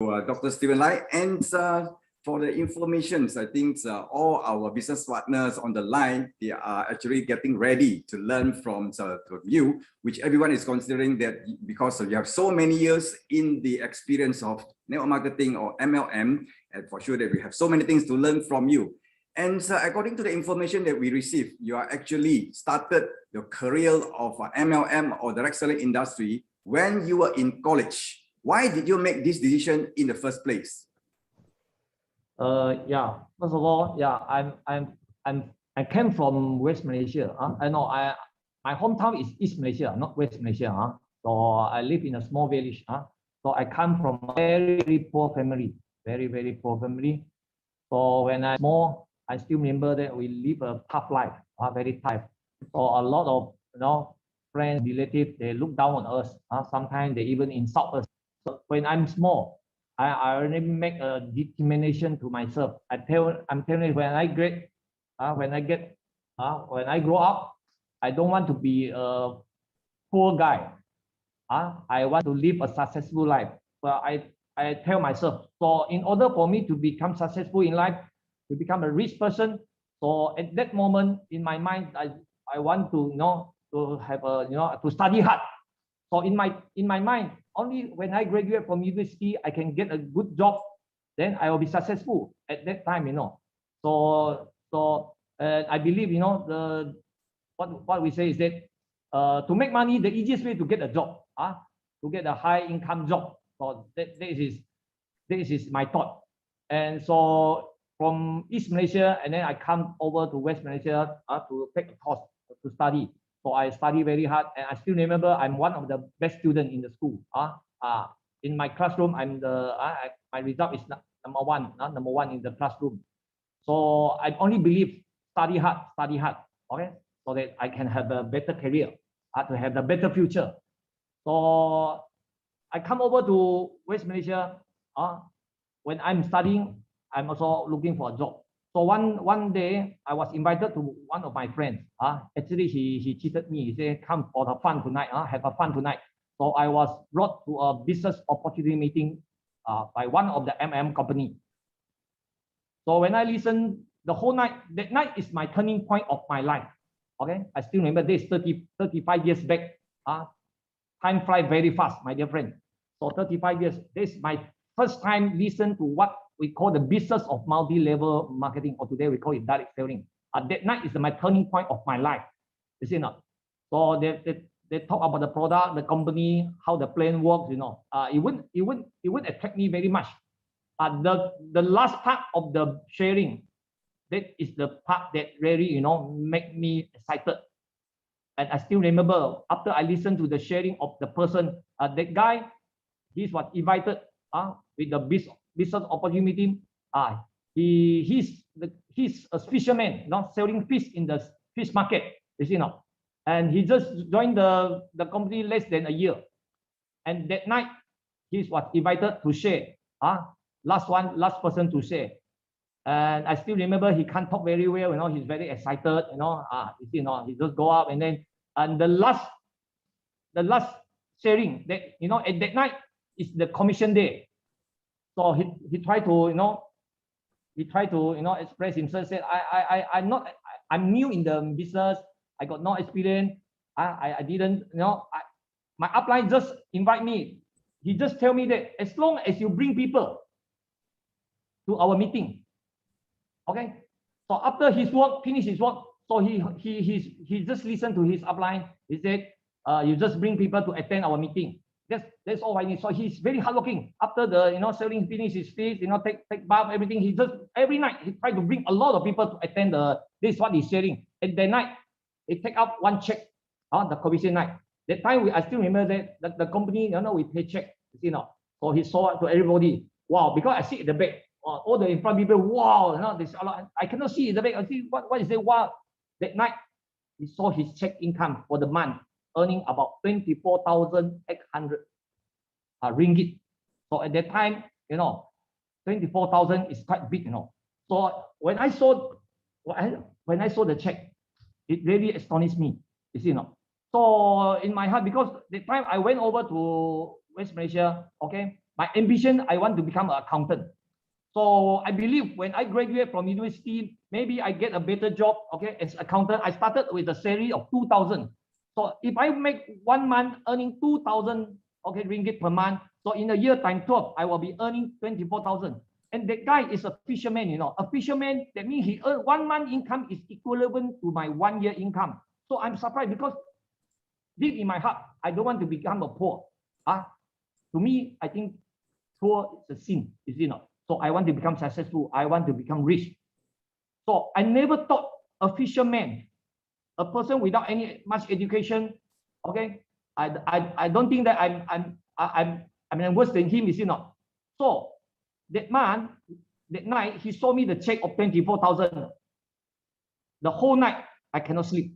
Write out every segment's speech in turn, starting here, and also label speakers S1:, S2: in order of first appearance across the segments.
S1: Dr. Stephen Lai. And for the information, I think all our business partners on the line, they are actually getting ready to learn from you, which everyone is considering that because you have so many years in the experience of network marketing or MLM, and for sure that we have so many things to learn from you. And according to the information that we received, you are actually started your career of MLM or direct selling industry when you were in college. Why did you make this decision in the first place?
S2: Yeah. First of all, yeah, I came from West Malaysia. I know my hometown is East Malaysia, not West Malaysia. So I live in a small village. So I come from a very poor family, very poor family. So when I was small, I still remember that we live a tough life, very tough. So a lot of friends, relatives, they look down on us. Sometimes they even insult us. So when I'm small, I already make a determination to myself. I'm telling you, when I grow up, I don't want to be a poor guy. I want to live a successful life. But I tell myself, so in order for me to become successful in life, to become a rich person, so at that moment in my mind, I want to to have to study hard. So in my mind, only when I graduate from university, I can get a good job, then I will be successful at that time, So I believe, what we say is that to make money, the easiest way to get a job, to get a high income job. So this is my thought. And so from East Malaysia, and then I come over to West Malaysia to take a course to study. So I study very hard, and I still remember I'm one of the best students in the school. In my classroom, my result is number one in the classroom. So I only believe study hard, okay, so that I can have a better career, to have a better future. So I come over to West Malaysia. When I'm studying, I'm also looking for a job. So one day I was invited to one of my friends. Actually he cheated me. He said, "Come for the fun tonight. Have a fun tonight." So I was brought to a business opportunity meeting by one of the MM company. So when I listened the whole night, that night is my turning point of my life. Okay, I still remember this 35 years back. Time flies very fast, my dear friend. So 35 years. This is my first time listen to what we call the business of multi-level marketing, or today we call it direct selling. That night is my turning point of my life. You see not? So they talk about the product, the company, how the plan works. It wouldn't attract me very much. The last part of the sharing, that is the part that really make me excited. And I still remember after I listened to the sharing of the person, that guy, he was invited with the business opportunity. He's a fisherman, selling fish in the fish market. You see now, and he just joined the company less than a year. And that night, he was invited to share. Last person to share. And I still remember he can't talk very well. He's very excited. He just go up, and then the last sharing that at that night is the commission day. So he tried to express himself. Said I'm new in the business. I got no experience. I didn't my upline just invite me. He just tell me that as long as you bring people to our meeting, okay. So after finish his work, so he just listened to his upline. He said, you just bring people to attend our meeting. That's all I need. So he's very hardworking. After the selling finish his fees, take bath, everything. He just every night he tried to bring a lot of people to attend this is what he's sharing. And that night, he take out one check on the commission night. That time I still remember that the company, we pay check. You see now. So he saw it to everybody. Wow, because I see at the back, all the in front people, wow, there's a lot. I cannot see in the back. I see what is it? Wow. That night, he saw his check income for the month, earning about 24,800 ringgit. So at that time, 24,000 is quite big, So when I saw the check, it really astonished me. You see, So in my heart, because the time I went over to West Malaysia, okay, my ambition, I want to become an accountant. So I believe when I graduate from university, maybe I get a better job, okay, as accountant. I started with a salary of 2,000. So if I make 1 month earning 2,000, okay, ringgit per month, so in a year time 12, I will be earning 24,000. And that guy is a fisherman, you know, a fisherman, that means he earn 1 month income is equivalent to my 1 year income. So I'm surprised because deep in my heart, I don't want to become a poor. To me, I think poor is a sin, is it not? So I want to become successful. I want to become rich. So I never thought a fisherman, a person without any much education, okay, I don't think that I'm worse than him, is it not? So that man, that night, he saw me the check of 24,000. The whole night I cannot sleep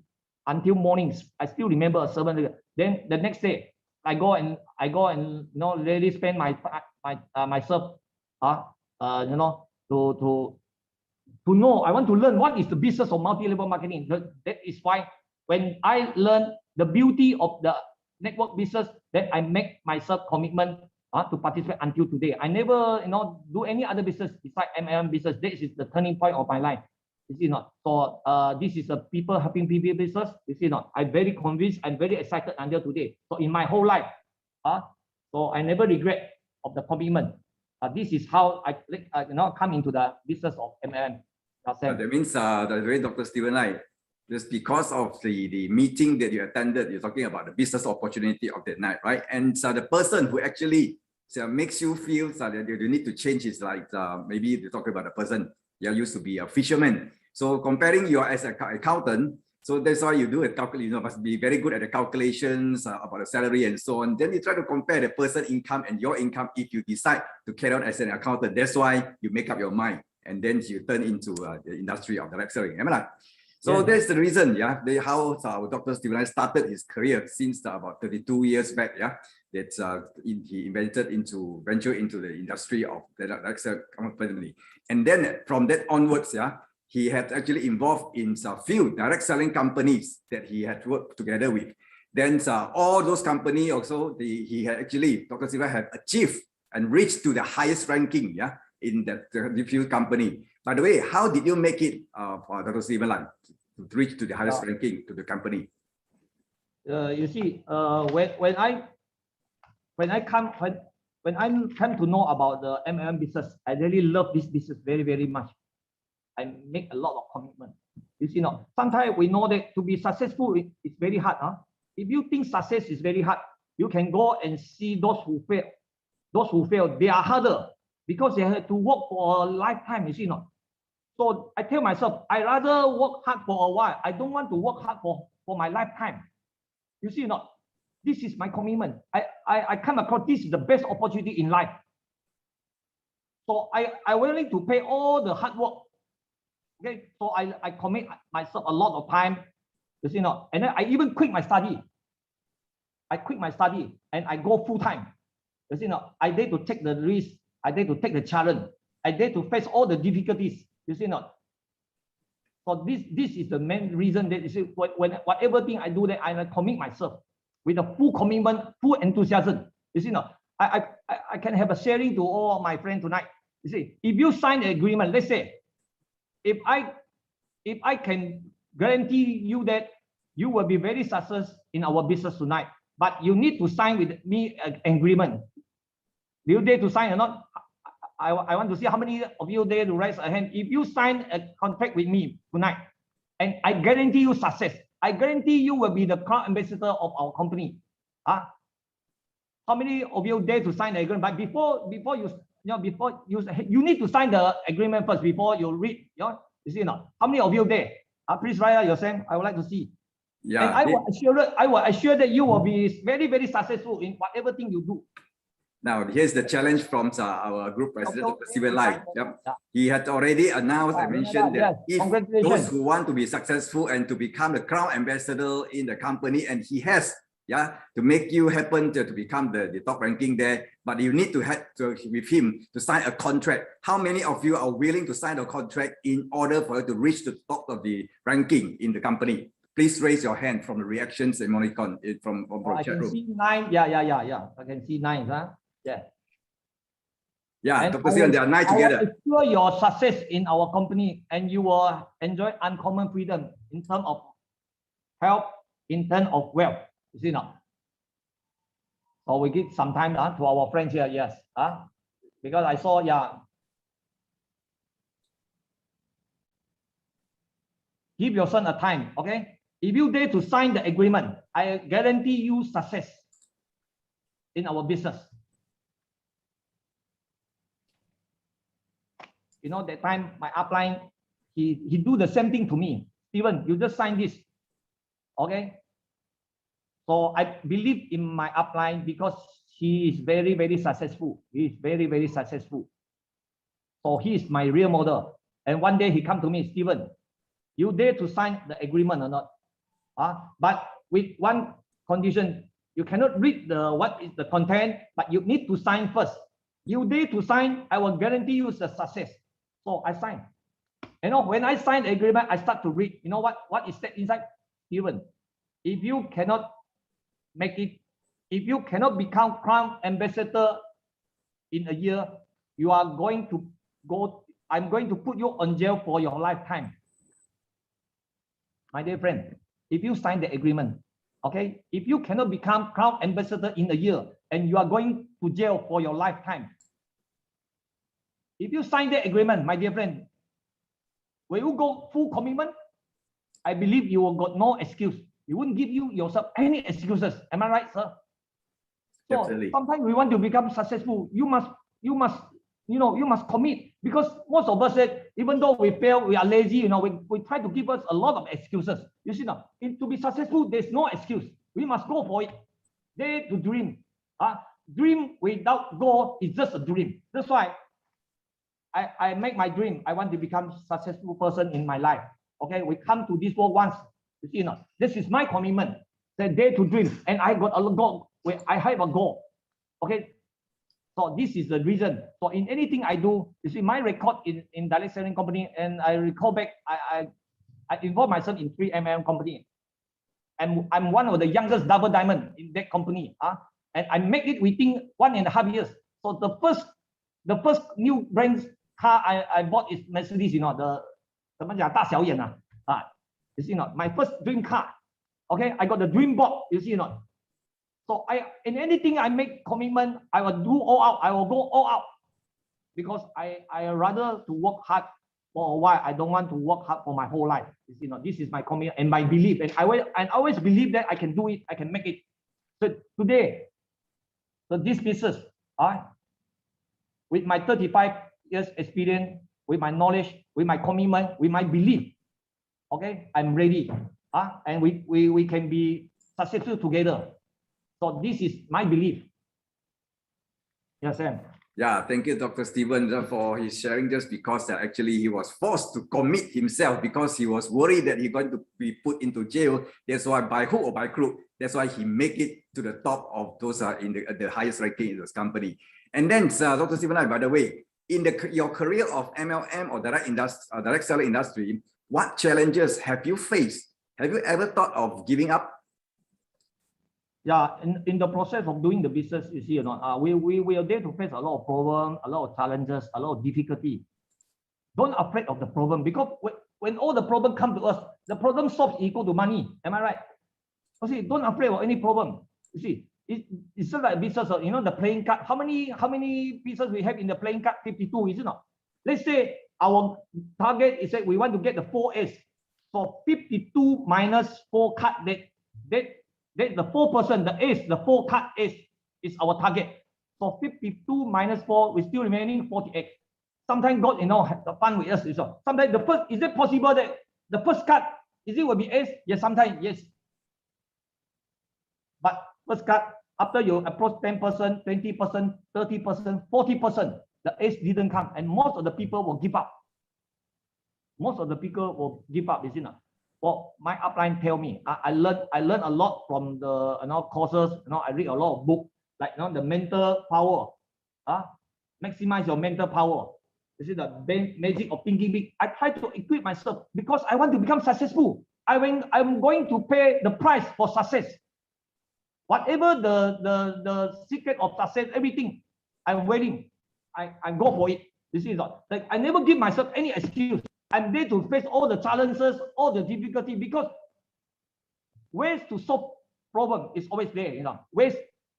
S2: until mornings. I still remember a servant. Then the next day, I go and you know, really spend myself, you know, to know. I want to learn what is the business of multi-level marketing. That is why when I learn the beauty of the network business, then I make myself commitment to participate until today. I never, you know, do any other business besides MLM business. This is the turning point of my life. You see not? So this is a people helping people business. You see not? I'm very convinced. I'm very excited until today. So in my whole life, so I never regret of the commitment. This is how I you know, come into the business of MLM.
S1: That means the way Dr. Stephen Lai, just because of the meeting that you attended, you're talking about the business opportunity of that night, right? And the person who actually makes you feel that you need to change is like maybe you're talking about a person used to be a fisherman. So comparing you as an accountant, so that's why you do a calculation. You know, must be very good at the calculations about the salary and so on. Then you try to compare the person income and your income if you decide to carry on as an accountant. That's why you make up your mind. And then you turn into the industry of direct selling. Am I right? So yeah, that's the reason, how Dr. Stephen Lai started his career since about 32 years back, that he ventured into the industry of the direct selling. And then from that onwards, he had actually involved in a few direct selling companies that he had worked together with. Then all those companies also, he had actually, Dr. Stephen had achieved and reached to the highest ranking, in that few company. By the way, how did you make it for Dr. Stephen Lai to reach to the highest ranking to the company?
S2: You see, when I come to know about the MLM business, I really love this business very, very much. I make a lot of commitment. You see, sometimes we know that to be successful, it's very hard. If you think success is very hard, you can go and see those who fail. Those who fail, they are harder, because they have to work for a lifetime, you see not. So I tell myself, I rather work hard for a while. I don't want to work hard for my lifetime. You see not. This is my commitment. I come across this is the best opportunity in life. So I willing to pay all the hard work. Okay, so I commit myself a lot of time. You see not. And then I even quit my study. I quit my study and I go full time. You see not. I dare to take the risk. I dare to take the challenge. I dare to face all the difficulties. You see not. So this is the main reason that you see, when whatever thing I do, that I commit myself with a full commitment, full enthusiasm. You see not. I can have a sharing to all my friends tonight. You see, if you sign an agreement, let's say, if I can guarantee you that you will be very successful in our business tonight, but you need to sign with me an agreement. Do you dare to sign or not? I want to see how many of you dare to raise a hand. If you sign a contract with me tonight, and I guarantee you success, I guarantee you will be the crown ambassador of our company. How many of you dare to sign the agreement? But before you need to sign the agreement first before you read. You see not? How many of you dare? Please write out your name. I would like to see. Yeah. And I will assure that you will be very, very successful in whatever thing you do.
S1: Now, here's the challenge from our group president, Dr. Stephen Lai. He had already announced and mentioned that if those who want to be successful and to become the crown ambassador in the company, and he has, to make you happen to become the top ranking there, but you need to have with him to sign a contract. How many of you are willing to sign a contract in order for you to reach the top of the ranking in the company? Please raise your hand from the reactions and Monicon from the chat room.
S2: I can see 9. Yeah. I can see 9. Yeah.
S1: Yeah,
S2: And
S1: Dr. Steven, they are nice
S2: I will
S1: together.
S2: ensure your success in our company, and you will enjoy uncommon freedom in terms of health, in terms of wealth. You see now. So we give some time to our friends here, yes. Because I saw, yeah. Give your son a time, okay? If you dare to sign the agreement, I guarantee you success in our business. You know, that time my upline, he do the same thing to me. Steven, you just sign this, okay? So I believe in my upline because he is very, very successful. He is very, very successful. So he is my real model. And one day he come to me, Steven, you dare to sign the agreement or not? But with one condition, you cannot read what is the content, but you need to sign first. You dare to sign, I will guarantee you the success. So I sign. You know, when I sign the agreement, I start to read. You know what is that inside? Steven, if you cannot make it, if you cannot become Crown Ambassador in a year, you are going to go, I'm going to put you on jail for your lifetime. My dear friend, if you sign the agreement, okay, if you cannot become Crown Ambassador in a year and you are going to jail for your lifetime, if you sign the agreement, my dear friend, will you go full commitment? I believe you will got no excuse. You wouldn't give you yourself any excuses. Am I right, sir? So
S1: Definitely.
S2: sometimes we want to become successful. You must, you must commit, because most of us said, even though we fail, we are lazy, you know, we try to give us a lot of excuses. You see now, to be successful, there's no excuse. We must go for it. Dare to dream. Dream without goal is just a dream. That's why I make my dream. I want to become successful person in my life. Okay, we come to this world once. You see now, this is my commitment. The dare to dream, and I got a goal. I have a goal. Okay. So this is the reason. So in anything I do, you see my record in direct selling company, and I recall back, I involved myself in 3mm company. And I'm one of the youngest double diamond in that company. And I make it within 1.5 years. So the first new brand car I bought is Mercedes, you know, you see not, my first dream car. Okay, I got the dream board, you see not. So in anything I make commitment, I will do all out. I will go all out, because I rather to work hard for a while. I don't want to work hard for my whole life. You see, this is my commitment and my belief, and I always believe that I can do it. I can make it. So today, so this business, with my 35 years experience, with my knowledge, with my commitment, with my belief, okay, I'm ready. And we can be successful together. So this is my belief. Yes, Sam.
S1: Yeah, thank you, Dr. Steven, for his sharing, just because actually he was forced to commit himself because he was worried that he's going to be put into jail. That's why, by hook or by crook, that's why he make it to the top of those in the highest ranking in this company. And then, Dr. Steven, by the way, in your career of MLM or direct seller industry, what challenges have you faced? Have you ever thought of giving up?
S2: Yeah, in the process of doing the business, you see, we are there to face a lot of problems, a lot of challenges, a lot of difficulty. Don't afraid of the problem, because when all the problem come to us, the problem solves equal to money. Am I right? You see, don't afraid of any problem. You see, it's just like business, you know, the playing card. How many pieces we have in the playing card? 52, is it not? Let's say our target is that we want to get the 4 Ace. So 52 minus 4 card, that the 4%, the ace, the 4 card ace is our target. So 52 minus 4, we still remaining 48. Sometimes God, have the fun with us. Sometimes the first, is it possible that the first card, is it will be ace? Yes, sometimes, yes. But first card, after you approach 10%, 20%, 30%, 40%, the ace didn't come, and most of the people will give up. Most of the people will give up, you see now. Well, my upline tell me, I learned a lot from the courses. I read a lot of books, like the mental power. Maximize your mental power. You see the magic of thinking big. I try to equip myself because I want to become successful. I'm going to pay the price for success. Whatever the secret of success, everything, I'm willing. I go for it. You see, not like I never give myself any excuse. I'm there to face all the challenges, all the difficulty, because ways to solve problem is always there. Ways,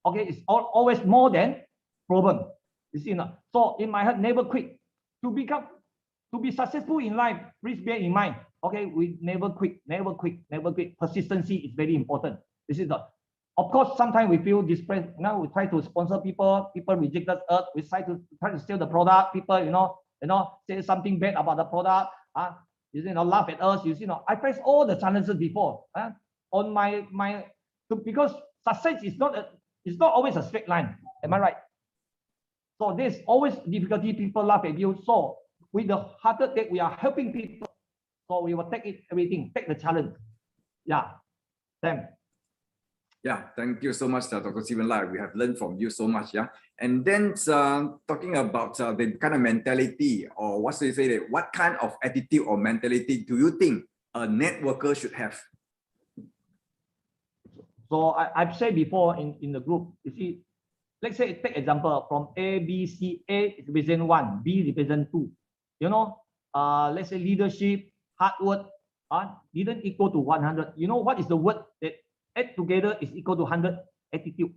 S2: okay, it's always more than problem. You see, not so in my heart, never quit. To be successful in life, please bear in mind. Okay, we never quit, never quit, never quit. Persistency is very important. This is not. Of course, sometimes we feel depressed. Now we try to sponsor people. People reject us. We try to sell the product. People, say something bad about the product. Laugh at us. You see, I face all the challenges before. On because success is not always a straight line. Am I right? So there's always difficulty. People laugh at you. So with the hearted that we are helping people, so we will take take the challenge. Yeah, Sam.
S1: Yeah, thank you so much, Dr. Stephen Lai. We have learned from you so much. Yeah, and then talking about the kind of mentality, or what do you say that? What kind of attitude or mentality do you think a networker should have?
S2: So I've said before in the group, you see, let's say take example from A, B, C. A represent 1, B represent 2. Let's say leadership, hard work, didn't equal to 100. You know what is the word that add together is equal to 100? Attitude.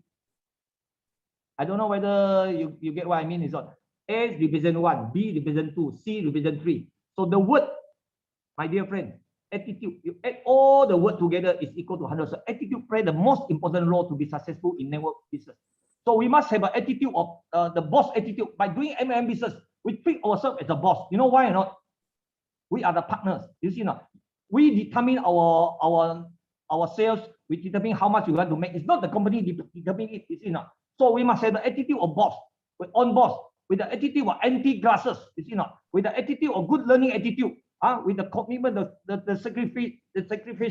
S2: I don't know whether you get what I mean. Is not A represent 1, B represent 2, C represent 3. So the word, my dear friend, attitude, you add all the word together is equal to 100. So attitude play the most important role to be successful in network business. So we must have an attitude of the boss attitude. By doing M&M business, we treat ourselves as a boss. You know why or not? We are the partners. You see, not we determine our sales. We determine how much we want to make. It's not the company determining it. You see, not. So we must have the attitude of boss, with on boss, with the attitude of anti-glasses. You see, not with the attitude of good learning attitude. With the commitment, the sacrifice.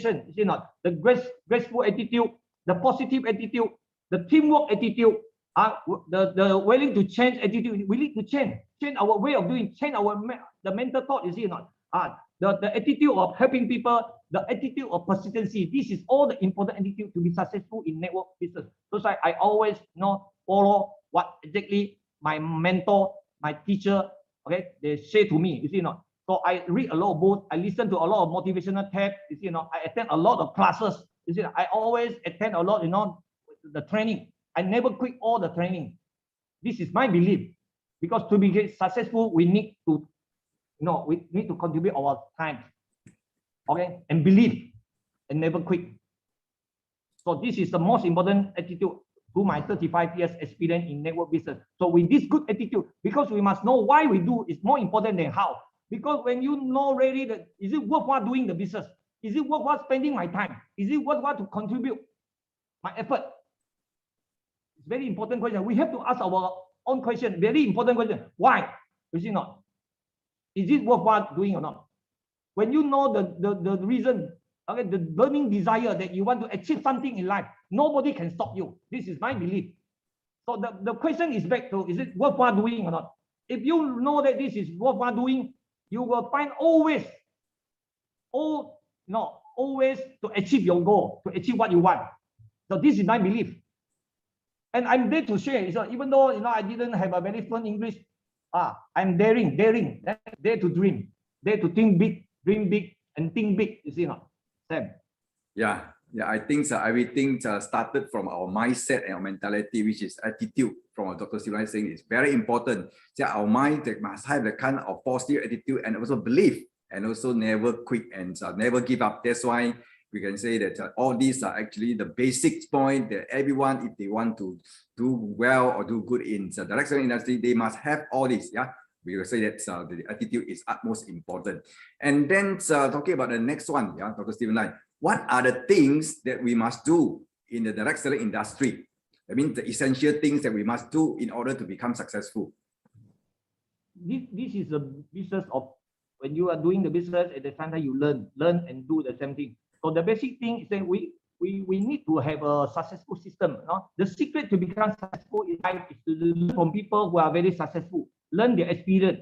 S2: You see, not the graceful attitude, the positive attitude, the teamwork attitude. The willing to change attitude. We need to change our way of doing, change the mental thought. You see, not the attitude of helping people, the attitude of persistency. This is all the important attitude to be successful in network business. So I always follow what exactly my mentor, my teacher, okay, they say to me. You see, not. So I read a lot of books. I listen to a lot of motivational tapes. You see, I attend a lot of classes. You see, I always attend a lot. The training. I never quit all the training. This is my belief, because to be successful, we need to, contribute our time, okay, and believe, and never quit. So this is the most important attitude to my 35 years experience in network business. So with this good attitude, because we must know why we do, is more important than how. Because when you know already that, is it worthwhile doing the business? Is it worthwhile spending my time? Is it worthwhile to contribute my effort? Very important question. We have to ask our own question. Very important question. Why? You see, not. Is it worthwhile doing or not? When you know the reason, okay, the burning desire that you want to achieve something in life, nobody can stop you. This is my belief. So the question is back to, is it worthwhile doing or not? If you know that this is worthwhile doing, you will find always to achieve your goal, to achieve what you want. So this is my belief. And I'm there to share. So even though I didn't have a very fluent English, I'm daring, dare to dream, dare to think big, dream big, and think big. You see, not Sam? Yeah. I think everything started from our mindset and our mentality, which is attitude. From what Dr. Stephen is saying, is very important. So our mind must have the kind of positive attitude and also belief, and also never quit and never give up. That's why we can say that all these are actually the basic point that everyone, if they want to do well or do good in the direct selling industry, they must have all this. Yeah, we will say that the attitude is utmost important. And then talking about the next one, yeah, Dr. Stephen Lai, what are the things that we must do in the direct selling industry? I mean, the essential things that we must do in order to become successful. This is a business of, when you are doing the business, at the same time you learn and do the same thing. So the basic thing is that we need to have a successful system. The secret to become successful in life is to learn from people who are very successful, learn their experience,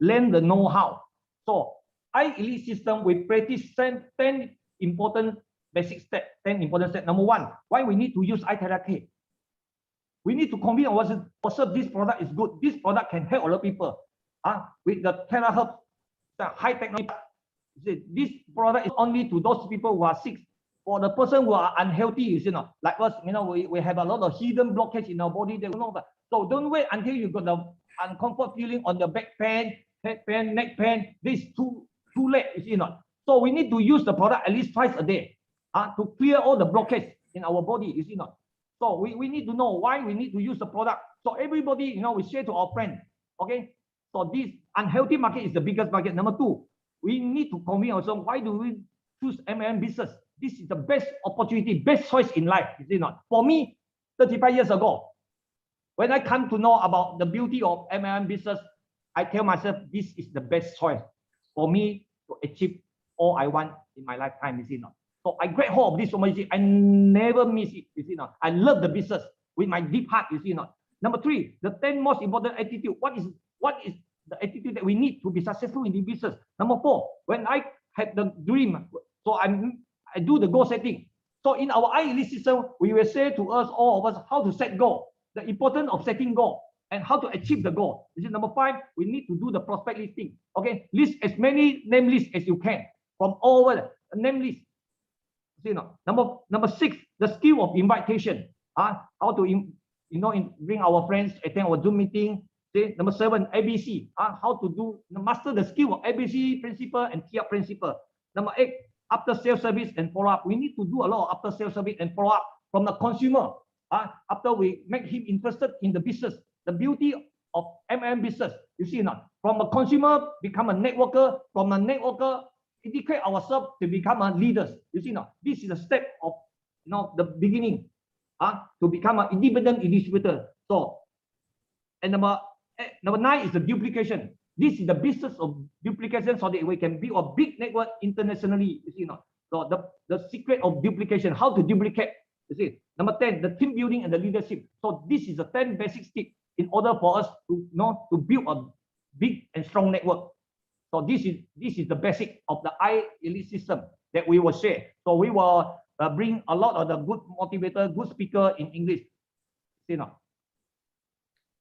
S2: learn the know-how. So Elite system, we practice 10 important basic steps, 10 important steps. Number one, why we need to use iTerraK? We need to convince ourselves this product is good. This product can help other people. With the telehealth, the high technology, this product is only to those people who are sick. For the person who are unhealthy, like us, we have a lot of hidden blockage in our body. So don't wait until you got the uncomfort feeling on the back pain, head pain, neck pain. This too late, So we need to use the product at least twice a day, to clear all the blockage in our body, So we need to know why we need to use the product. So everybody, we share to our friends. Okay. So this unhealthy market is the biggest market. Number two, we need to convince ourselves, why do we choose business? This is the best opportunity, best choice in life, is it not? For me, 35 years ago, when I come to know about the beauty of business, I tell myself, this is the best choice for me to achieve all I want in my lifetime, is it not? So I grab hold of this opportunity. I never miss it, is it not? I love the business with my deep heart, is it not? Number three, the 10 most important attitude. What is the attitude that we need to be successful in the business? Number four, when I had the dream, so I do the goal setting. So in our elite system, we will say to us, all of us, how to set goal, the importance of setting goal, and how to achieve the goal. This is number five. We need to do the prospect listing. Okay, list as many name lists as you can from all over the name list. Number six, the skill of invitation. How to bring our friends to attend our Zoom meeting. Number seven, ABC. How to master the skill of ABC principle and TIA principle. Number eight, after sales service and follow up. We need to do a lot of after sales service and follow up from the consumer. After we make him interested in the business, the beauty of business, you see not? From a consumer become a networker, from a networker educate ourselves to become a leaders. You see not? This is a step of the beginning, to become an independent distributor. So, and number nine is the duplication. This is the business of duplication, so that we can build a big network internationally. You see not? So the secret of duplication, how to duplicate. You see. Number 10, the team building and the leadership. So this is the 10 basic steps in order for us to build a big and strong network. So this is the basic of the elite system that we will share. So we will bring a lot of the good motivator, good speaker in English. See now.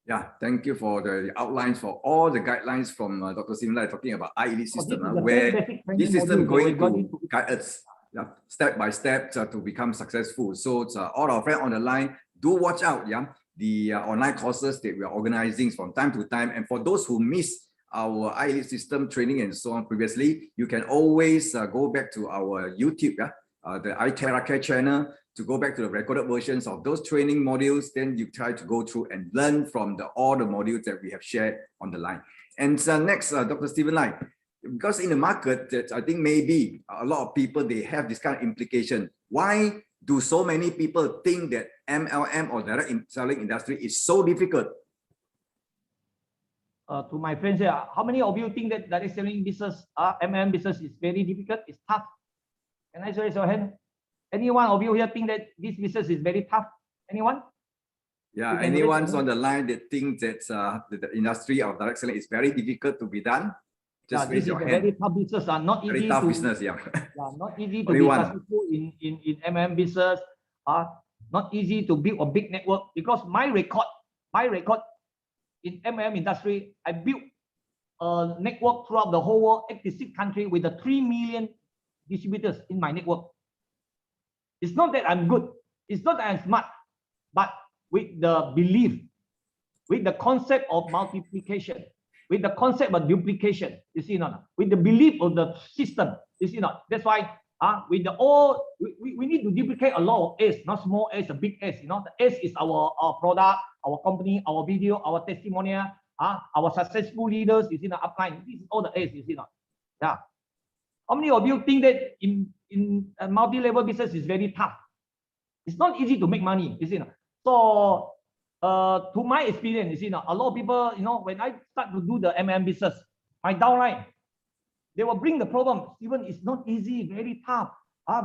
S1: Yeah, thank you for the outlines for all the guidelines from Dr. Stephen Lai talking about elite system, where this system going to guide us step by step to become successful. So all our friends on the line, do watch out, the online courses that we are organizing from time to time. And for those who miss our elite system training and so on previously, you can always go back to our YouTube, the iTerra channel, to go back to the recorded versions of those training modules. Then you try to go through and learn from all the modules that we have shared on the line. And next, Dr. Stephen Lai, because in the market, that I think maybe a lot of people, they have this kind of implication. Why do so many people think that MLM or direct selling industry is so difficult?
S2: To my friends here, how many of you think that direct selling business, MLM business is very difficult, it's tough? Can I raise your hand? Any one of you here think that this business is very tough? Anyone?
S1: Yeah, anyone's on the line that thinks that the industry of direct selling is very difficult to be done? Just raise your hand.
S2: Very tough business, not easy.
S1: Very tough business, yeah.
S2: Not easy to be successful in MLM business. Not easy to build a big network, because my record in MLM industry, I built a network throughout the whole world, 86 countries, with the 3 million distributors in my network. It's not that I'm good, it's not that I'm smart, but with the belief, with the concept of multiplication, with the concept of duplication, you see not? With the belief of the system, you see not? That's why with the we need to duplicate a lot of S, not small S, a big S. The S is our product, our company, our video, our testimonial, our successful leaders. You see not? Upline. This is all the S. You see not? Yeah. How many of you think that in a multi-level business is very tough? It's not easy to make money. You see not? So to my experience, you see now, a lot of people, when I start to do the MLM business, my downline, they will bring the problem. Even it's not easy, very tough,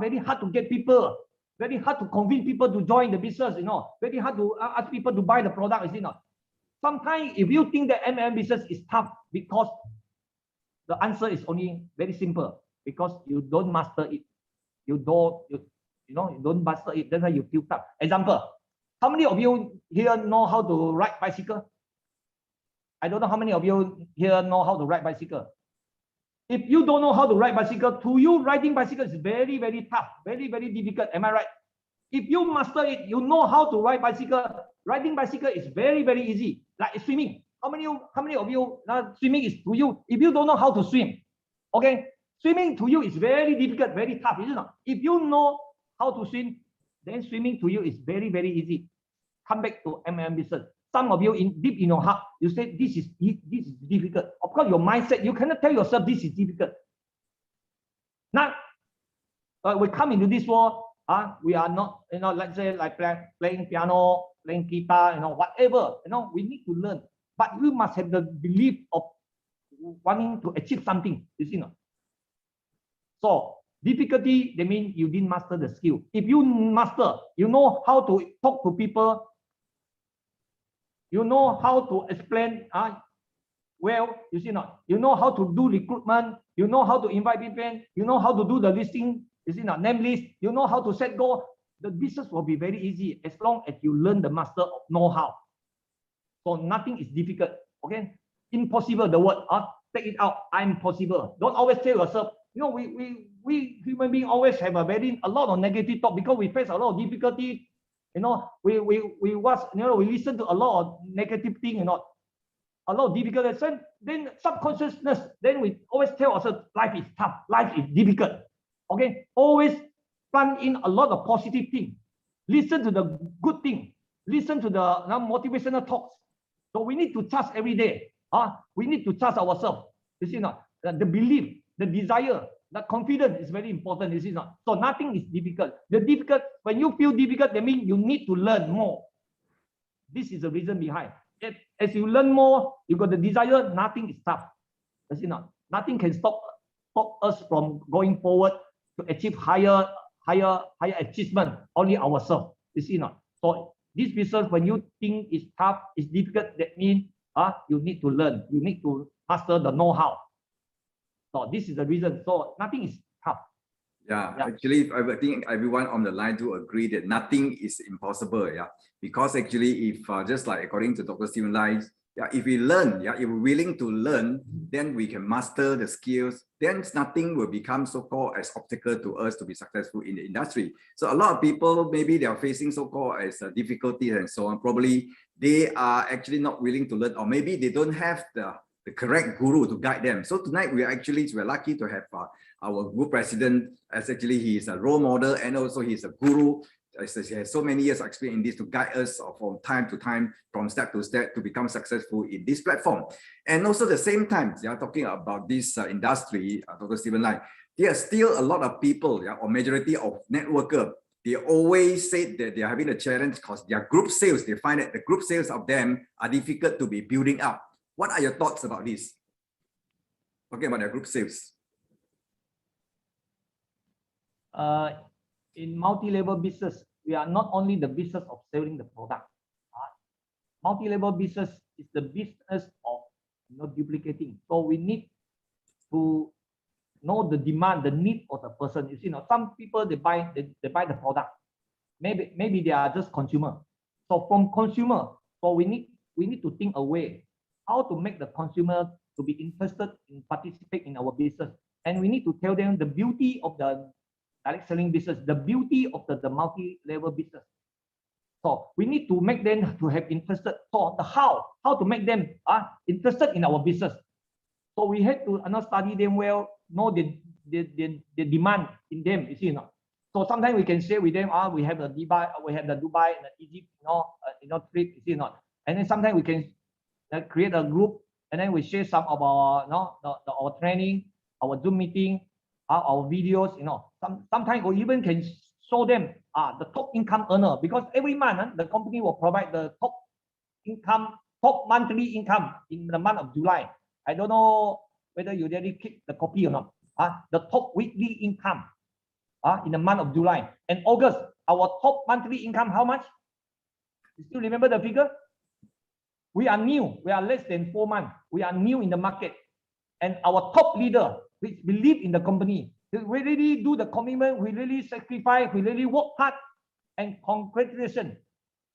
S2: very hard to get people, very hard to convince people to join the business, very hard to ask people to buy the product, you see not? Sometimes if you think that MLM business is tough, because the answer is only very simple, because you don't master it. You don't master it, that's why you feel tough. Example, How many of you here know how to ride bicycle? I don't know how many of you here know how to ride bicycle. If you don't know how to ride bicycle, to you riding bicycle is very, very tough, very, very difficult. Am I right? If you master it, you know how to ride bicycle. Riding bicycle is very, very easy. Like swimming. How many of you swimming is to you? If you don't know how to swim, okay, swimming to you is very difficult, very tough, isn't it? If you know how to swim, then swimming to you is very, very easy. Come back to MM business. Some of you deep in your heart, you say this is difficult. Of course, your mindset, you cannot tell yourself this is difficult. Now, we come into this world, we are not, let's say like playing piano, playing guitar, whatever, we need to learn. But you must have the belief of wanting to achieve something, you see, no? So difficulty, that means you didn't master the skill. If you master, you know how to talk to people, you know how to explain, well, you see not, you know how to do recruitment, you know how to invite people, you know how to do the listing, you see not, name list, you know how to set goal, the business will be very easy as long as you learn the master of know-how. So nothing is difficult, okay? Impossible, the word, take it out, I'm possible. Don't always tell yourself, we human beings always have a lot of negative talk because we face a lot of difficulty. We watch, we listen to a lot of negative things, a lot of difficult. Then subconsciousness, then we always tell ourselves life is tough, life is difficult. Okay, always plant in a lot of positive things. Listen to the good thing. Listen to the motivational talks. So we need to trust every day. We need to trust ourselves. You see not, the belief, the desire, the confidence is very important. You see not. So nothing is difficult. The difficult, when you feel difficult, that means you need to learn more. This is the reason behind. As you learn more, you got the desire. Nothing is tough. You see not. Nothing can stop us from going forward to achieve higher achievement. Only ourselves. You see not. So this business, when you think it's tough, it's difficult, that means you need to learn. You need to master the know-how. So this is the reason. So nothing is tough.
S1: Yeah, actually, I think everyone on the line do agree that nothing is impossible. Yeah, because actually, if just like according to Dr. Stephen Lai, if we learn, if we're willing to learn, then we can master the skills. Then nothing will become so-called as obstacle to us to be successful in the industry. So a lot of people, maybe they are facing so-called as difficulties and so on. Probably they are actually not willing to learn, or maybe they don't have the correct guru to guide them. So tonight we're lucky to have our group president, as actually he is a role model and also he's a guru. He has so many years of experience in this to guide us from time to time, from step to step to become successful in this platform. And also at the same time, talking about this industry, Dr. Stephen Lai, there are still a lot of people, or majority of networker, they always say that they are having a challenge because their group sales, they find that the group sales of them are difficult to be building up. What are your thoughts about this? Talking about their group sales.
S2: In multi-level business, we are not only the business of selling the product. Multi-level business is the business of duplicating. So we need to know the demand, the need of the person. You see, some people they buy the product. Maybe they are just consumer. So from consumer, so we need to think a way how to make the consumer to be interested in participate in our business. And we need to tell them the beauty of the direct selling business, the beauty of the multi-level business. So we need to make them to have interested. So the how to make them interested in our business. So we had to study them well, know the demand in them. You see, so sometimes we can share with them, we have the Dubai and the Egypt, trip. You see, and then sometimes we can create a group, and then we share some of our our training, our Zoom meeting, our videos. Sometimes we even can show them the top income earner, because every month the company will provide the top monthly income in the month of July. I don't know whether you already keep the copy or not. The top weekly income in the month of July and August. Our top monthly income, how much? You still remember the figure? We are new. We are less than 4 months. We are new in the market. And our top leader, which believe in the company, we really do the commitment, we really sacrifice, we really work hard. And congratulations,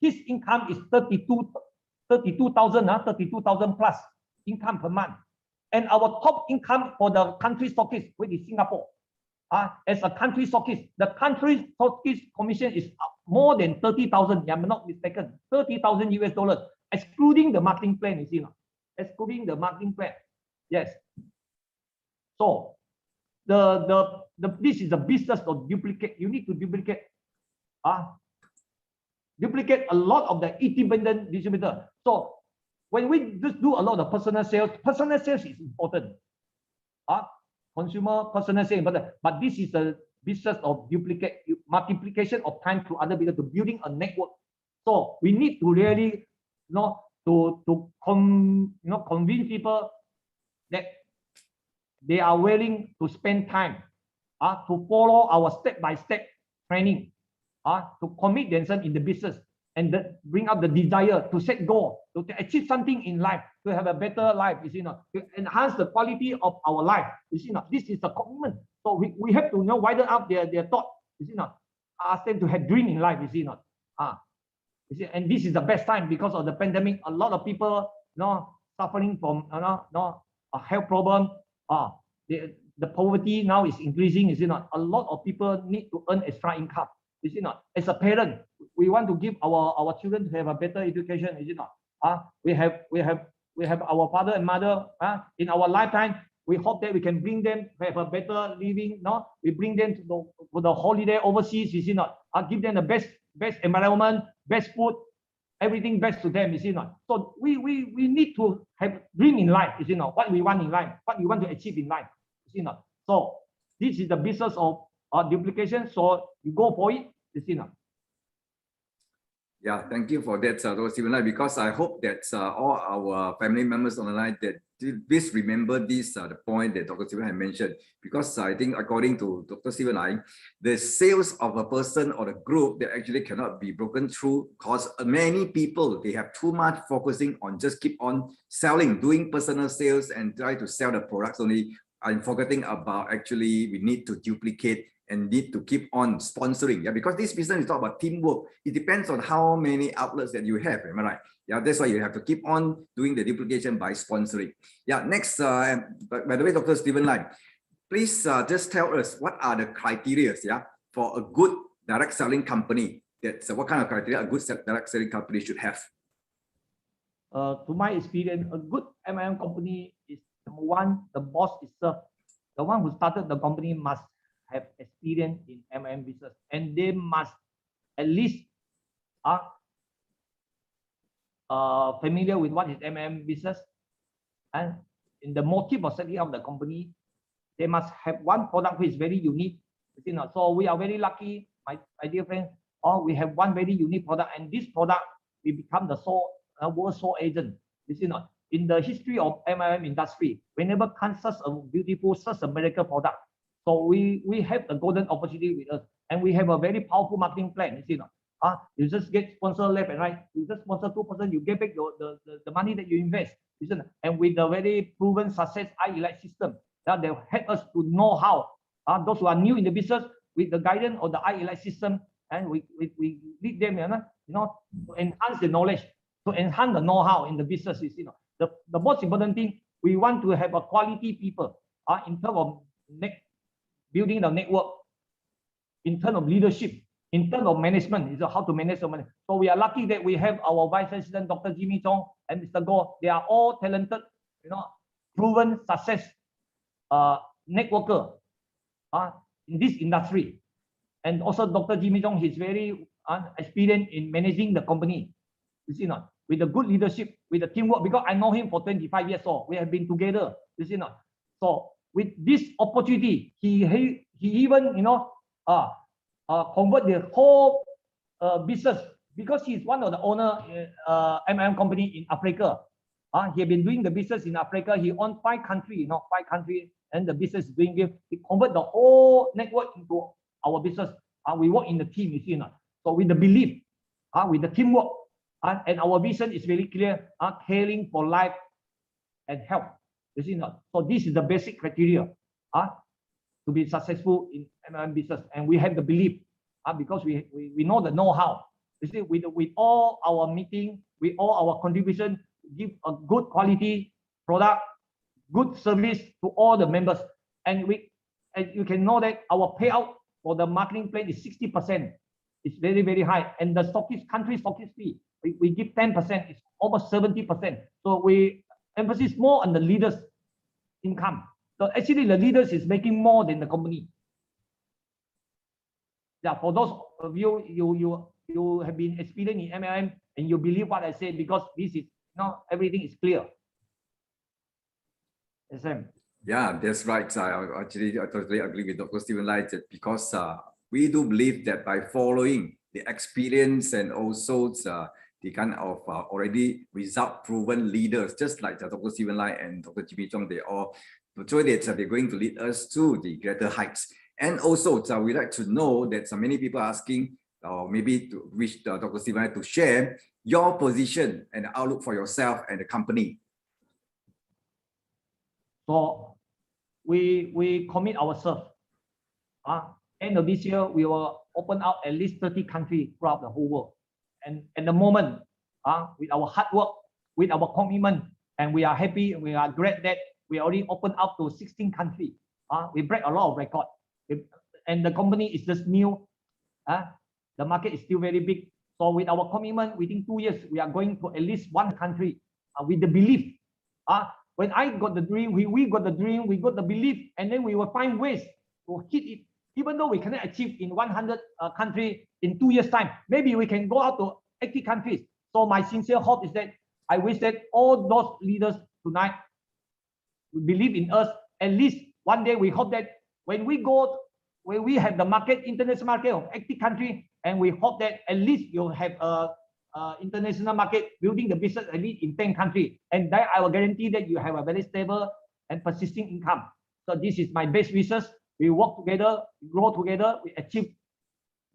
S2: his income is 32,000 plus income per month. And our top income for the country stockist, which is Singapore. As a country stockist, the country stockist commission is more than 30,000, if I'm not mistaken, 30,000 US dollars, excluding the marketing plan, you see, excluding the marketing plan. Yes. So this is a business of duplicate. You need to duplicate a lot of the independent distributor. So when we just do a lot of personal sales is important. Consumer personal sales, but this is a business of duplicate multiplication of time to other people, to building a network. So we need to really, convince people that they are willing to spend time to follow our step-by-step training, to commit themselves in the business, and bring up the desire to set goal, to achieve something in life, to have a better life, to enhance the quality of our life. This is a commitment. So we have to widen up their thought, ask them to have dream in life, and this is the best time because of the pandemic. A lot of people suffering from a health problem. The poverty now is increasing, a lot of people need to earn extra income. As a parent, we want to give our children to have a better education. We have our father and mother in our lifetime. We hope that we can bring them to have a better living. We bring them to the holiday overseas. Give them the best environment, best food, everything best to them. So we need to have dream in life. What we want in life, what we want to achieve in life. So this is the business of duplication. So you go for it.
S1: Yeah, thank you for that, Dr. Stephen Lai, because I hope that all our family members on the line that please remember this the point that Dr. Stephen had mentioned, because I think according to Dr. Stephen Lai, the sales of a person or a group that actually cannot be broken through because many people, they have too much focusing on just keep on selling, doing personal sales and try to sell the products only. I'm forgetting about actually we need to duplicate and need to keep on sponsoring. Yeah, because this business is all about teamwork. It depends on how many outlets that you have. Am I right? Yeah, that's why you have to keep on doing the duplication by sponsoring. Yeah, next, by the way, Dr. Stephen Lai, please just tell us what are the criteria, for a good direct selling company. That's what kind of criteria a good direct selling company should have?
S2: To my experience, a good MLM company is, number one, the boss itself. The one who started the company must have experience in MLM business, and they must at least familiar with what is MLM business, and in the motive of setting up the company, they must have one product which is very unique. So we are very lucky, my dear friend. We have one very unique product, and this product we become the world sole agent. In the history of MLM industry, we never can such a beautiful, such a miracle product. So we have the golden opportunity with us, and we have a very powerful marketing plan. You just get sponsor left and right. You just sponsor 2%, you get back the money that you invest. And with the very proven success I-Elite system, that they help us to know how. Those who are new in the business, with the guidance of the I-Elite system, and we lead them, to enhance the knowledge, to enhance the know-how in the business. The most important thing, we want to have a quality people in terms of building the network, in terms of leadership, in terms of management, how to manage the money. So we are lucky that we have our Vice President, Dr. Jimmy Chong and Mr. Goh. They are all talented, proven success networker in this industry. And also Dr. Jimmy Chong, he's very experienced in managing the company. With the good leadership, with the teamwork, because I know him for 25 years old. We have been together. So with this opportunity, he even convert the whole business, because he's one of the owner MLM company in Africa. He has been doing the business in Africa. He owns 5 countries, and the business is doing good. He convert the whole network into our business. We work in the team, So with the belief, with the teamwork, and our vision is very clear, caring for life and health. So this is the basic criteria to be successful in MLM business. And we have the belief because we know the know-how. You see, with all our meeting, with all our contribution, give a good quality product, good service to all the members. And you can know that our payout for the marketing plan is 60%. It's very, very high. And the country stockist fee, we give 10%. It's almost 70%. So we emphasize more on the leaders' income. So actually, the leaders is making more than the company. Yeah, for those of you, you have been experienced in MLM and you believe what I say, because this is everything is clear. SM.
S1: Yeah, that's right. I totally agree with Dr. Stephen Lai, because we do believe that by following the experience and also the kind of already result proven leaders, just like Dr. Stephen Lai and Dr. Jimmy Chong, they all portray that they're going to lead us to the greater heights. And also, we like to know that many people are asking, or maybe to wish Dr. Stephen Lai to share your position and outlook for yourself and the company.
S2: So we commit ourselves. End of this year, we will open out at least 30 countries throughout the whole world. And at the moment, with our hard work, with our commitment, and we are happy, we are glad that we already opened up to 16 countries. We break a lot of records. And the company is just new. The market is still very big. So with our commitment, within 2 years, we are going to at least one country with the belief. When I got the dream, we got the dream, we got the belief, and then we will find ways to hit it. Even though we cannot achieve in 100 countries in 2 years' time, maybe we can go out to 80 countries. So my sincere hope is that I wish that all those leaders tonight will believe in us. At least one day, we hope that when we have the market, international market of 80 countries, and we hope that at least you'll have a international market building the business at least in 10 countries. And that I will guarantee that you have a very stable and persisting income. So this is my best wishes. We work together, we grow together, we achieve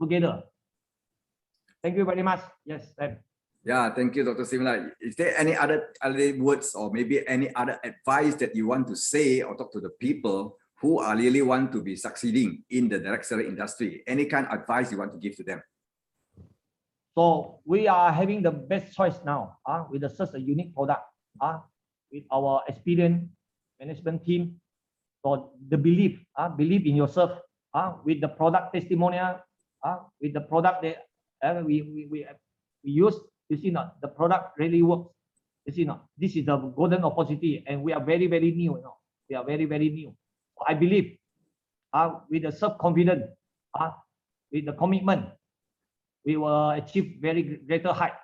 S2: together. Thank you very much. Yes, Sam.
S1: Yeah, thank you, Dr. Stephen Lai. Is there any other words or maybe any other advice that you want to say or talk to the people who are really want to be succeeding in the direct selling industry? Any kind of advice you want to give to them?
S2: So we are having the best choice now with such a unique product, with our experienced management team. So the belief in yourself, with the product testimonial, with the product that we use. You see, the product really works. You see, this is a golden opportunity, and we are very, very new. We are very, very new. I believe, with the self-confidence, with the commitment, we will achieve very greater height.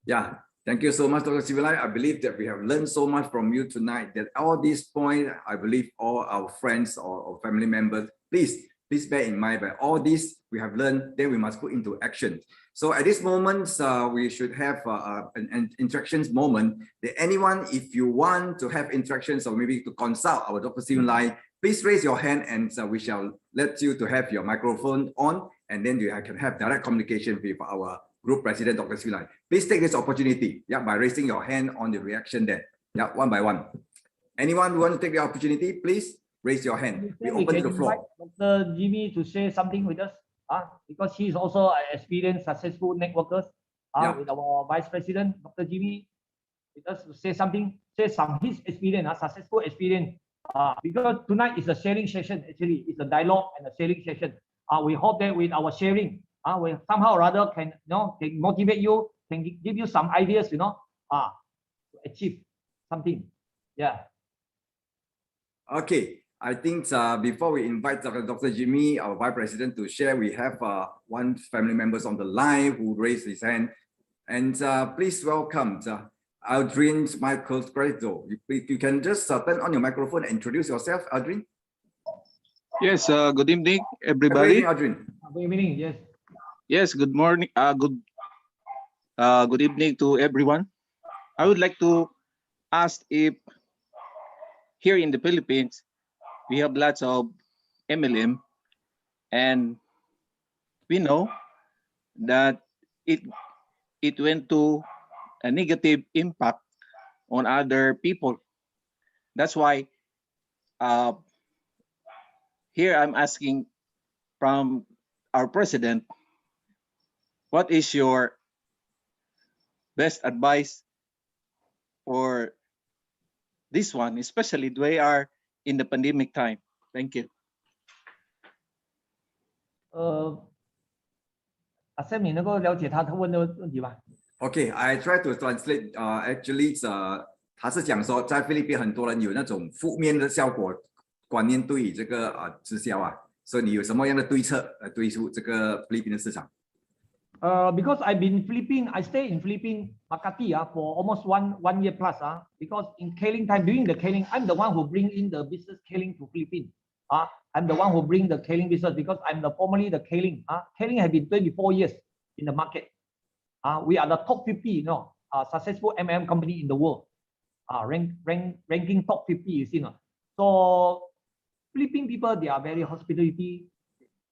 S1: Yeah, thank you so much, Dr. Stephen Lai. I believe that we have learned so much from you tonight, that all these points, I believe all our friends or family members, please bear in mind that all this we have learned, then we must put into action. So at this moment, we should have an interactions moment. That anyone, if you want to have interactions or maybe to consult our Dr. Stephen Lai, please raise your hand, and we shall let you to have your microphone on, and then you can have direct communication with our Group President, Dr. Stephen Lai. Please take this opportunity, by raising your hand on the reaction there, one by one. Anyone who want to take the opportunity, please raise your hand. We open to the floor.
S2: Dr. Jimmy to share something with us, because he is also an experienced, successful networker. With our Vice President, Dr. Jimmy, with us to say something, share some his experience, successful experience. Because tonight is a sharing session. Actually, it's a dialogue and a sharing session. We hope that with our sharing, we somehow or other can motivate you, can give you some ideas, to achieve something. Yeah.
S1: Okay. I think before we invite Dr. Jimmy, our Vice President, to share, we have one family members on the line who raised his hand. And please welcome Aldrin Michael Credo. You can just turn on your microphone and introduce yourself, Aldrin.
S3: Yes, good evening, everybody.
S1: Good evening, Aldrin.
S2: Good evening, yes.
S3: Yes, good morning. Good evening to everyone. I would like to ask if here in the Philippines, we have lots of MLM, and we know that it went to a negative impact on other people. That's why here I'm asking from our president, what is your best advice for this one, especially we are in the pandemic time? Thank you.
S2: 阿 Sam， 你能够了解他问的问题吗？
S1: Okay, I try to translate. Actually, 他是讲说，在菲律宾很多人有那种负面的效果观念对于这个直销啊，所以你有什么样的对策来对付这个菲律宾的市场？
S2: Because I've been Philippines, I stay in Philippines, Makati, for almost one year plus. Because in Kaling time, during the Kaling, I'm the one who bring in the business Kaling to Philippines. I'm the one who bring the Kaling business because I'm formerly the Kaling. Kaling has been 24 years in the market. We are the top 50, successful company in the world. Ranking top 50, you see. So Philippine people, they are very hospitality.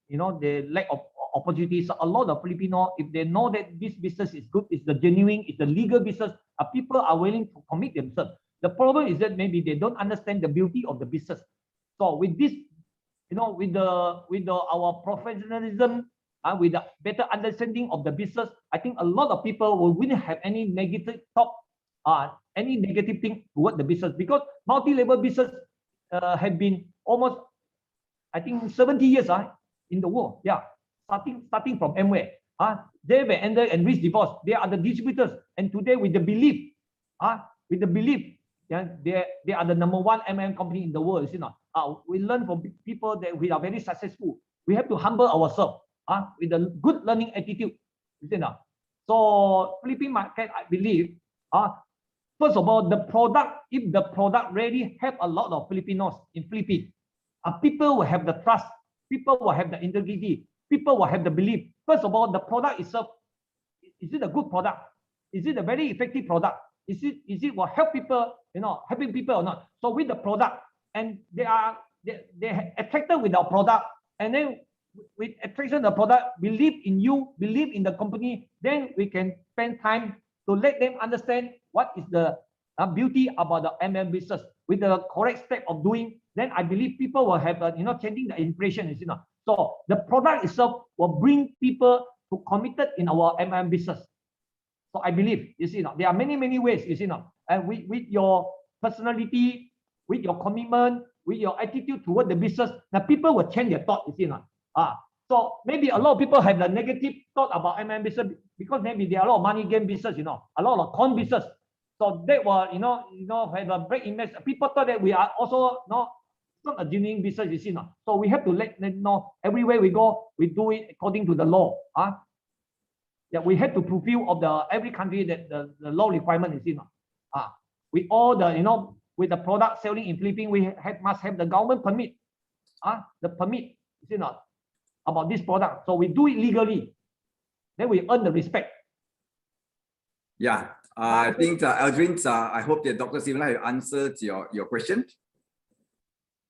S2: They lack of opportunities. So a lot of Filipino, if they know that this business is good, it's the genuine, it's the legal business, people are willing to commit themselves. The problem is that maybe they don't understand the beauty of the business. So with this, with our professionalism, with the better understanding of the business, I think a lot of people will wouldn't have any negative thought, any negative thing toward the business, because multi-level business have been almost, I think, 70 years in the world. Yeah, starting from Amway. They were ended and reached divorce. They are the distributors, and today with the belief, yeah, they are the #1 company in the world. You know, we learn from people that we are very successful. We have to humble ourselves, with a good learning attitude. You know, so Philippine market, I believe, first of all, the product, if the product really help a lot of Filipinos in Philippines, people will have the trust, people will have the integrity, people will have the belief. First of all, the product itself, is it a good product? Is it a very effective product? Is it will help people, helping people or not? So with the product, and they attracted with our product, and then with attraction of the product, believe in you, believe in the company, then we can spend time to let them understand what is the beauty about the business with the correct step of doing. Then I believe people will have, changing the impression. So the product itself will bring people to committed in our business. So I believe, there are many ways, and with your personality, with your commitment, with your attitude toward the business, the people will change their thought. So maybe a lot of people have the negative thought about business because maybe there are a lot of money game business, a lot of con business. So that will, have a break image. People thought that we are also not a genuine business, So we have to let them know everywhere we go, we do it according to the law. Yeah, we have to fulfill of every country that the law requirement is with all the, with the product selling in Philippines, we must have the government permit, the permit, about this product. So we do it legally. Then we earn the respect.
S1: Yeah, I think Aldrin, I hope that Dr. Stephen has answered your question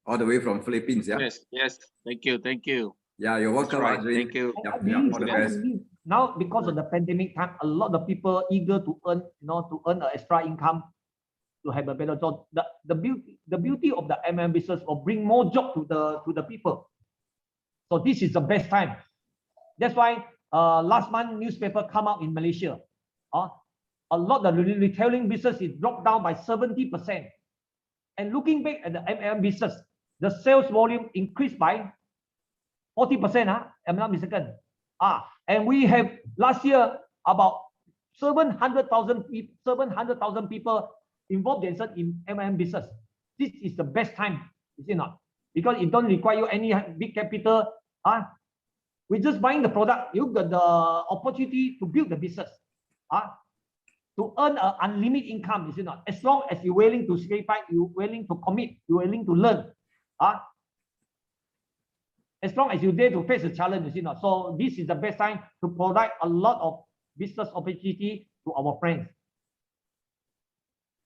S1: all the way from Philippines. Yeah.
S3: Yes. Thank you.
S1: Yeah, you're welcome,
S3: Right.
S1: Aldrin.
S3: Thank you.
S1: Yeah, all the best.
S2: Now, because of the pandemic time, a lot of people eager to earn, to earn an extra income, to have a better job. The beauty of the business will bring more job to the people. So this is the best time. That's why last month newspaper come out in Malaysia. A lot of the retailing business is dropped down by 70%. And looking back at the business, the sales volume increased by 40%. I'm not mistaken. And we have last year about 700,000 people involved themselves in business. This is the best time, is it not? Because it don't require you any big capital. We're just buying the product. You got the opportunity to build the business. To earn an unlimited income, is it not? As long as you're willing to sacrifice, you're willing to commit, you're willing to learn. As long as you dare to face the challenge, is it not? So this is the best time to provide a lot of business opportunity to our friends.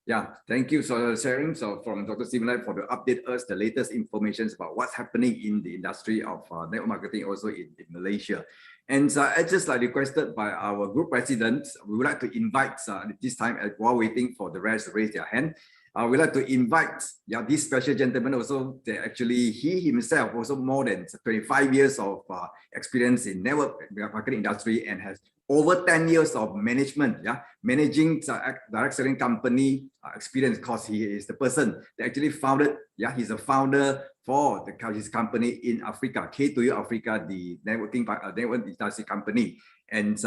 S1: Yeah, thank you for sharing. So from Dr. Stephen Lai for the update us the latest information about what's happening in the industry of network marketing also in Malaysia. And just like requested by our group presidents, we would like to invite this time while waiting for the rest to raise their hand. we'd like to invite this special gentleman also. Actually, he himself also more than 25 years of experience in network marketing industry and has over 10 years of management, managing direct selling company experience, because he is the person that actually founded, he's a founder for his company in Africa, K2U Africa, the network industry company. And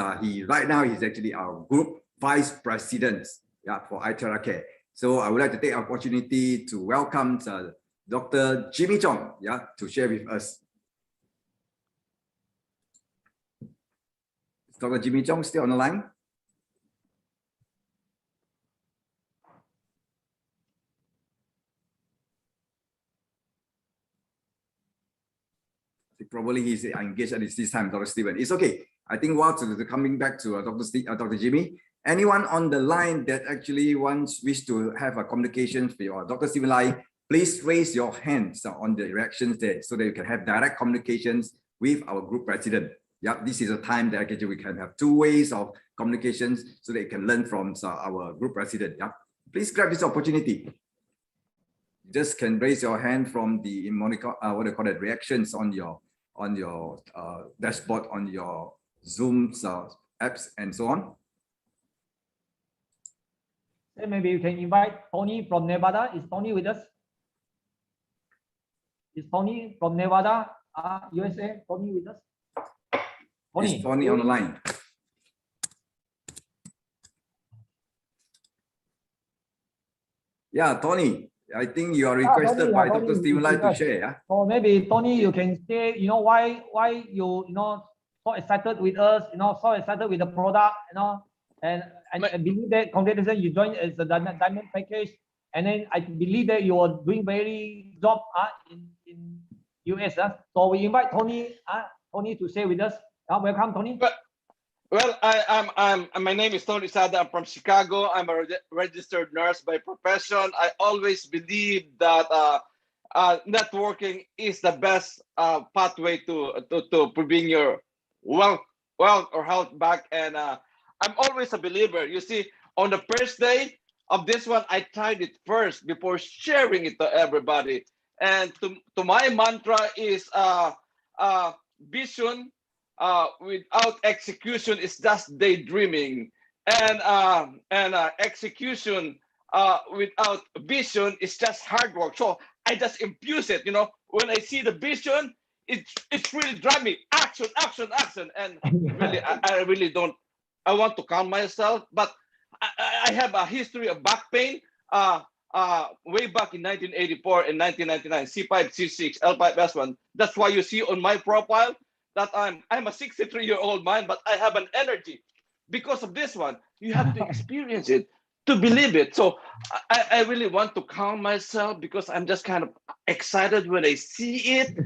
S1: right now he's actually our group vice president for iTerracare. So I would like to take the opportunity to welcome Dr. Jimmy Chong, to share with us. Is Dr. Jimmy Chong still on the line? Probably he's engaged at this time, Dr. Stephen. It's okay. I think while coming back to Dr. Jimmy, anyone on the line that actually wish to have a communication with Dr. Stephen Lai, please raise your hands on the reactions there so that you can have direct communications with our group president. This is a time that actually we can have two ways of communications so that you can learn from our group president. Please grab this opportunity. You just can raise your hand from the reactions on your dashboard, on your Zoom apps and so on.
S2: Then maybe you can invite Tony from Nevada. Is Tony with us? Is Tony from Nevada, USA? Tony with us? Tony.
S1: Is Tony on the line? Yeah, Tony. I think you are requested by Dr. Stephen Lai to share.
S2: So maybe Tony, you can say, why you so excited with us, so excited with the product, and I believe that congratulations, you joined as a diamond package, and then I believe that you are doing very job in US. So we invite Tony, Tony to share with us. Welcome, Tony.
S4: Well, my name is Tony Sada. I'm from Chicago. I'm a registered nurse by profession. I always believe that networking is the best pathway to bring your wealth or health back. And I'm always a believer. You see, on the first day of this one, I tried it first before sharing it to everybody. And to my mantra is vision without execution is just daydreaming, and execution without vision is just hard work. So I just infuse it. When I see the vision, it's really driving me action, and really I really don't. I want to calm myself, but I have a history of back pain. Way back in 1984 and 1999, C5, C6, L5, S1. That's why you see on my profile that I'm a 63-year-old man, but I have an energy because of this one. You have to experience it to believe it. So I really want to calm myself because I'm just kind of excited when I see it,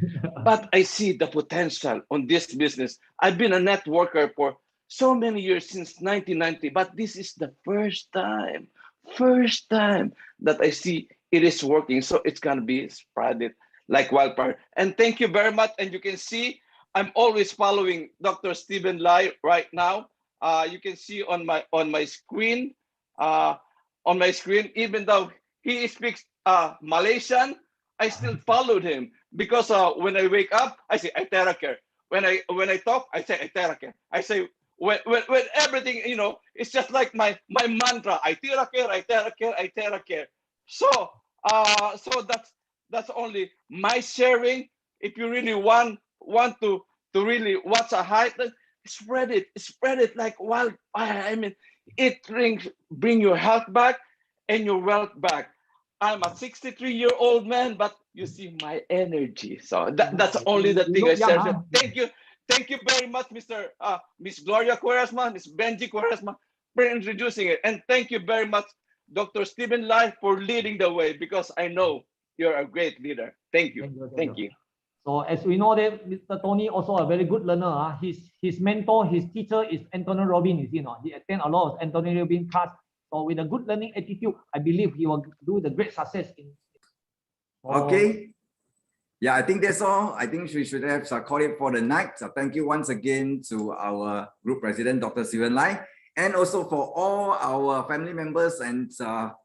S4: but I see the potential on this business. I've been a networker for so many years since 1990, but this is the first time that I see it is working. So it's gonna be spread it like wildfire. And thank you very much. And you can see I'm always following Dr. Stephen Lai right now. You can see on my screen, even though he speaks Malaysian, I still followed him because when I wake up, I say iTerracare. When I talk, I say iTerracare. I say when everything, it's just like my mantra, iTerracare. So that's only my sharing. If you really want to really watch a hype, then spread it like wildfire. I mean, it bring your health back and your wealth back. I'm a 63-year-old man, but you see my energy. So that's only the thing I said. Thank you very much, Miss Gloria Quaresma, Miss Benji Quaresma, for introducing it. And thank you very much, Dr. Stephen Lai, for leading the way, because I know you're a great leader. Thank you. Thank you.
S2: So as we know that Mr. Tony also a very good learner. His mentor, his teacher is Anthony Robbins. He attend a lot of Anthony Robbins class. So with a good learning attitude, I believe he will do the great success.
S1: Okay. Yeah, I think that's all. I think we should have call it for the night. So thank you once again to our group president, Dr. Stephen Lai. and also for all our family members and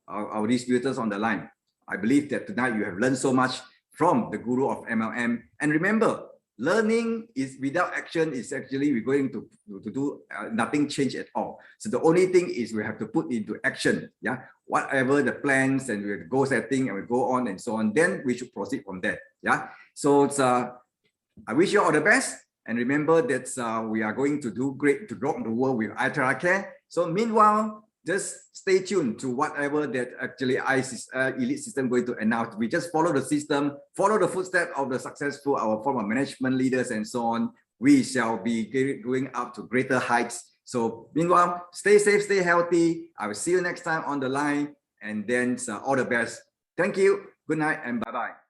S1: our distributors on the line. I believe that tonight you have learned so much from the guru of MLM. And remember, learning is without action is actually we're going to do nothing change at all. So the only thing is we have to put into action. Yeah, whatever the plans and we go setting and we go on and so on, then we should proceed from there. Yeah. So it's I wish you all the best. And remember that we are going to do great to rock the world with iTera Care. So meanwhile, just stay tuned to whatever that actually Elite System going to announce. We just follow the system, follow the footsteps of the successful, our former management leaders and so on. We shall be going up to greater heights. So meanwhile, stay safe, stay healthy. I will see you next time on the line. And then all the best. Thank you. Good night and bye-bye.